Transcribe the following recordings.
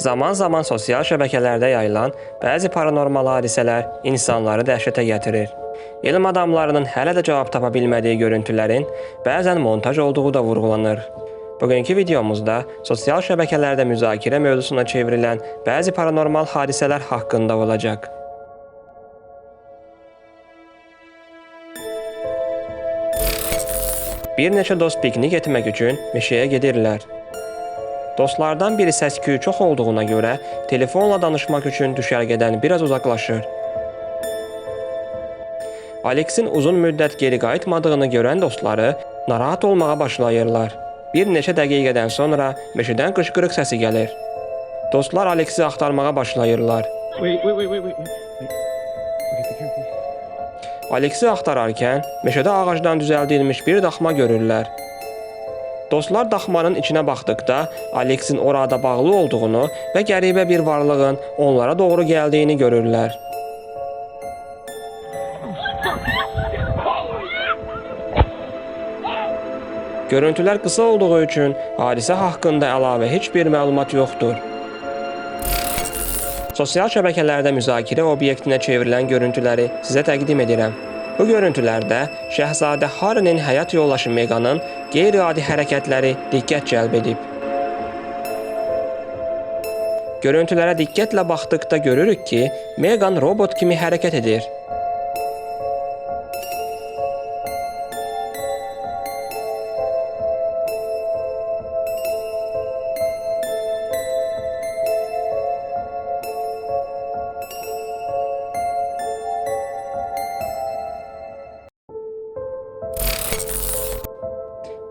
Zaman-zaman sosial şəbəkələrdə yayılan bəzi paranormal hadisələr insanları dəhşətə gətirir. İlm adamlarının hələ də cavab tapa bilmədiyi görüntülərin bəzən montaj olduğu da vurğulanır. Bugünkü videomuzda sosial şəbəkələrdə müzakirə mövzusuna çevrilən bəzi paranormal hadisələr haqqında olacaq. Bir neçə dost piknik etmək üçün meşəyə gedirlər. Dostlardan biri səs-küyü çox olduğuna görə telefonla danışmaq üçün düşərgədən biraz uzaqlaşır. Aleksin uzun müddət geri qayıtmadığını görən dostları narahat olmağa başlayırlar. Bir neçə dəqiqədən sonra meşədən qışqırıq səsi gəlir. Dostlar Aleksi axtarmağa başlayırlar. Aleksi axtararkən meşədə ağacdan düzəldilmiş bir daxma görürlər. Dostlar daxmanın içinə baxdıqda Aleksin orada bağlı olduğunu və qəribə bir varlığın onlara doğru gəldiyini görürlər. Görüntülər qısa olduğu üçün hadisə haqqında əlavə heç bir məlumat yoxdur. Sosial şəbəkələrdə müzakirə obyektinə çevrilən görüntüləri sizə təqdim edirəm. Bu görüntülərdə Şəhzadə Harry'nin həyat yoldaşı Meghanın qeyri-adi hərəkətləri diqqət cəlb edib. Görüntülərə diqqətlə baxdıqda görürük ki, Meghan robot kimi hərəkət edir.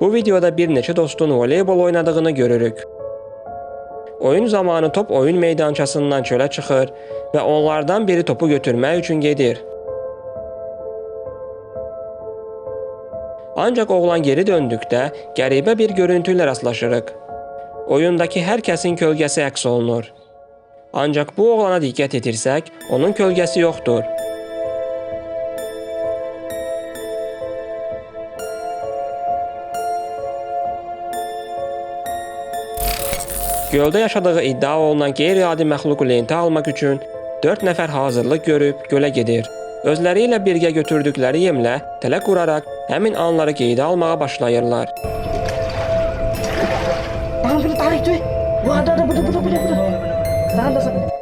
Bu videoda bir neçə dostun voleybol oynadığını görürük. Oyun zamanı top oyun meydançasından çölə çıxır və onlardan biri topu götürmək üçün gedir. Ancaq oğlan geri döndükdə qəribə bir görüntü ilə rastlaşırıq. Oyundakı hər kəsin kölgəsi əks olunur. Ancaq bu oğlana diqqət etirsək, onun kölgəsi yoxdur. Göldə yaşadığı iddia olunan qeyri-adi məxluq lenti almaq üçün 4 nəfər hazırlıq görüb gölə gedir. Özləri ilə birgə götürdükləri yemlə tələ quraraq həmin anları qeydə almağa başlayırlar.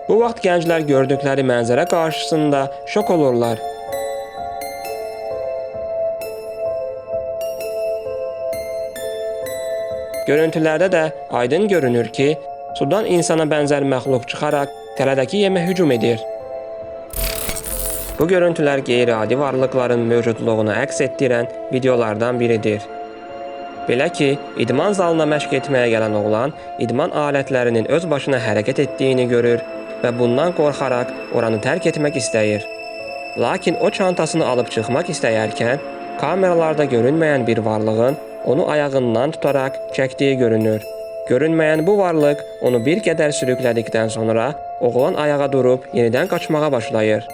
Bu vaxt gənclər gördükləri mənzərə qarşısında şok olurlar. Görüntülərdə də aydın görünür ki, sudan insana bənzər məxluq çıxaraq tələdəki yemə hücum edir. Bu görüntülər qeyri-adi varlıqların mövcudluğunu əks etdirən videolardan biridir. Belə ki, idman zalına məşq etməyə gələn oğlan idman alətlərinin öz başına hərəkət etdiyini görür və bundan qorxaraq oranı tərk etmək istəyir. Lakin o çantasını alıb çıxmaq istəyərkən kameralarda görünməyən bir varlığın onu ayağından tutaraq çəkdiyi görünür. Görünməyən bu varlıq onu bir qədər sürüklədikdən sonra oğlan ayağa durub yenidən qaçmağa başlayır.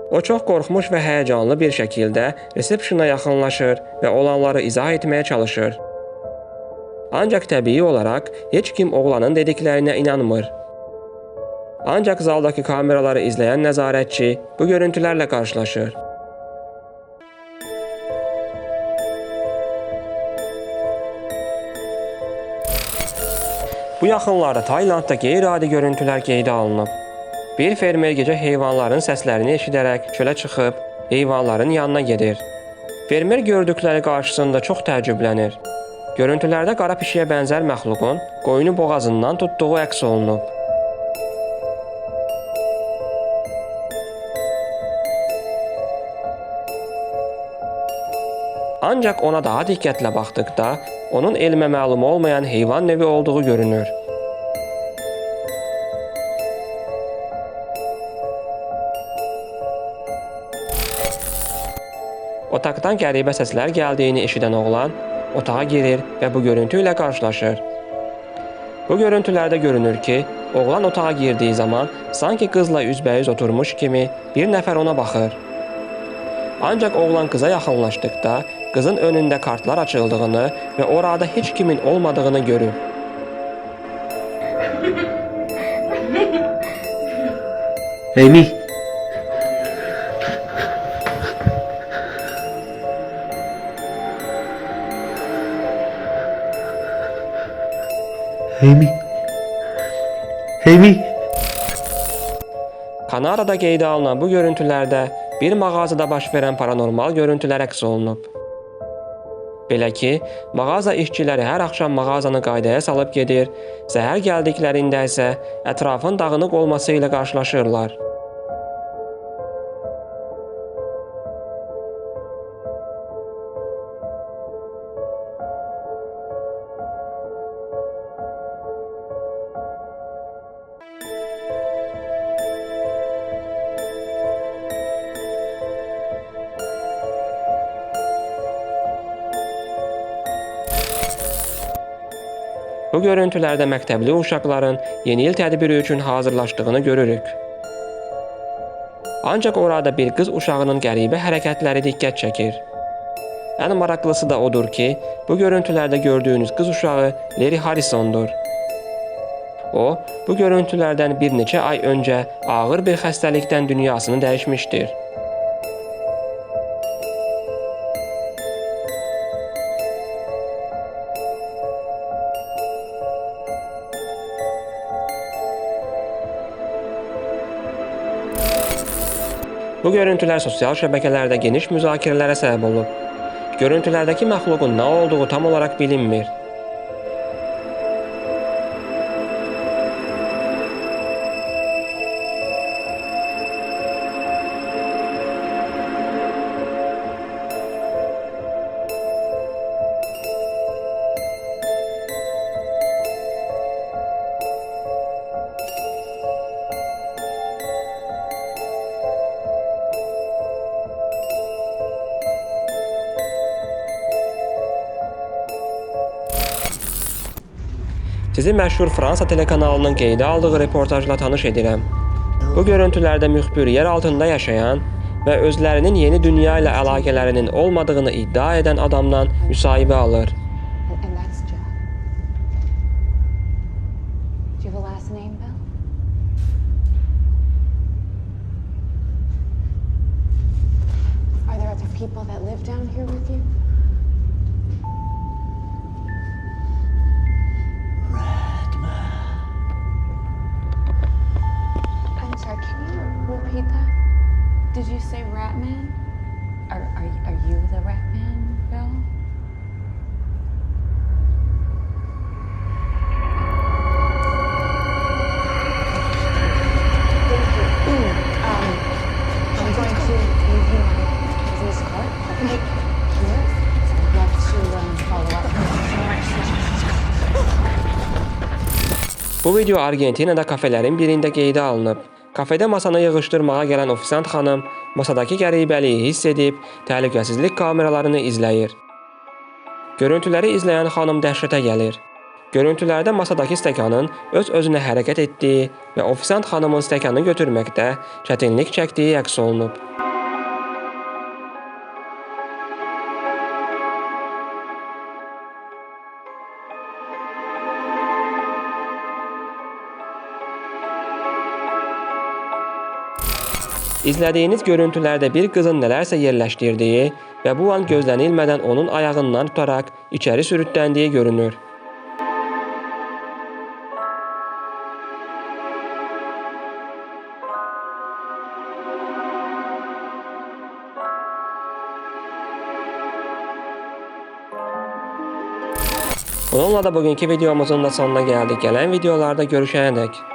O çox qorxmuş və həyəcanlı bir şəkildə resepsiyona yaxınlaşır və olanları izah etməyə çalışır. Ancaq təbii olaraq heç kim oğlanın dediklərinə inanmır. Ancaq zaldakı kameraları izləyən nəzarətçi bu görüntülərlə qarşılaşır. Bu yaxınlarda Taylandda qeyri-adi görüntülər qeydə alınıb. Bir fermer gecə heyvanların səslərini eşidərək çölə çıxıb, heyvanların yanına gedir. Fermer gördükləri qarşısında çox təəccüblənir. Görüntülərdə qara pişiyə bənzər məxluqun qoyunu boğazından tutduğu əks olunub. Ancaq ona daha diqqətlə baxdıqda, onun elmə məlum olmayan heyvan növü olduğu görünür. Otaqdan qəribə səslər gəldiyini eşidən oğlan otağa girir və bu görüntü ilə qarşılaşır. Bu görüntülərdə görünür ki, oğlan otağa girdiyi zaman sanki qızla üzbəüz oturmuş kimi bir nəfər ona baxır. Ancaq oğlan qıza yaxınlaşdıqda qızın önündə kartlar açıldığını və orada heç kimin olmadığını görür. Amy. Amy. Amy. Kanadada qeydə alınan bu görüntülərdə bir mağazada baş verən paranormal görüntülər əks olunub. Belə ki, mağaza işçiləri hər axşam mağazanı qaydaya salıb gedir, səhər gəldiklərində isə ətrafın dağınıq olması ilə qarşılaşırlar. Bu görüntülərdə məktəbli uşaqların yeni il tədbiri üçün hazırlaşdığını görürük. Ancaq orada bir qız uşağının qəribə hərəkətləri diqqət çəkir. Ən maraqlısı da odur ki, bu görüntülərdə gördüyünüz qız uşağı Larry Harrisondur. O, bu görüntülərdən bir neçə ay öncə ağır bir xəstəlikdən dünyasını dəyişmişdir. Bu görüntülər sosial şəbəkələrdə geniş müzakirələrə səbəb olub. Görüntülərdəki məxluqun nə olduğu tam olaraq bilinmir. Sizi məşhur Fransa telekanalının qeydə aldığı reportajla tanış edirəm. Bu görüntülərdə müxbir yer altında yaşayan və özlərinin yeni dünya ilə əlaqələrinin olmadığını iddia edən adamdan müsahibə alır. Repeat that. Did you say Ratman? Are you the Ratman, Bill? I'm going to leave you my business card. Here. I'd love to follow up. Bu video Argentinada kafelerin birində qeydə alınıb. Kafedə masanı yığışdırmağa gələn ofisant xanım masadakı qəribəliyi hiss edib təhlükəsizlik kameralarını izləyir. Görüntüləri izləyən xanım dəhşətə gəlir. Görüntülərdə masadakı stəkanın öz-özünə hərəkət etdiyi və ofisant xanımın stəkanı götürməkdə çətinlik çəkdiyi əks olunub. İzlədiyiniz görüntülərdə bir qızın nələrsə yerləşdirdiyi və bu an gözlənilmədən onun ayağından tutaraq içəri sürütləndiyi görünür. Bununla da bugünkü videomuzun da sonuna gəldik. Gələn videolarda görüşənədək.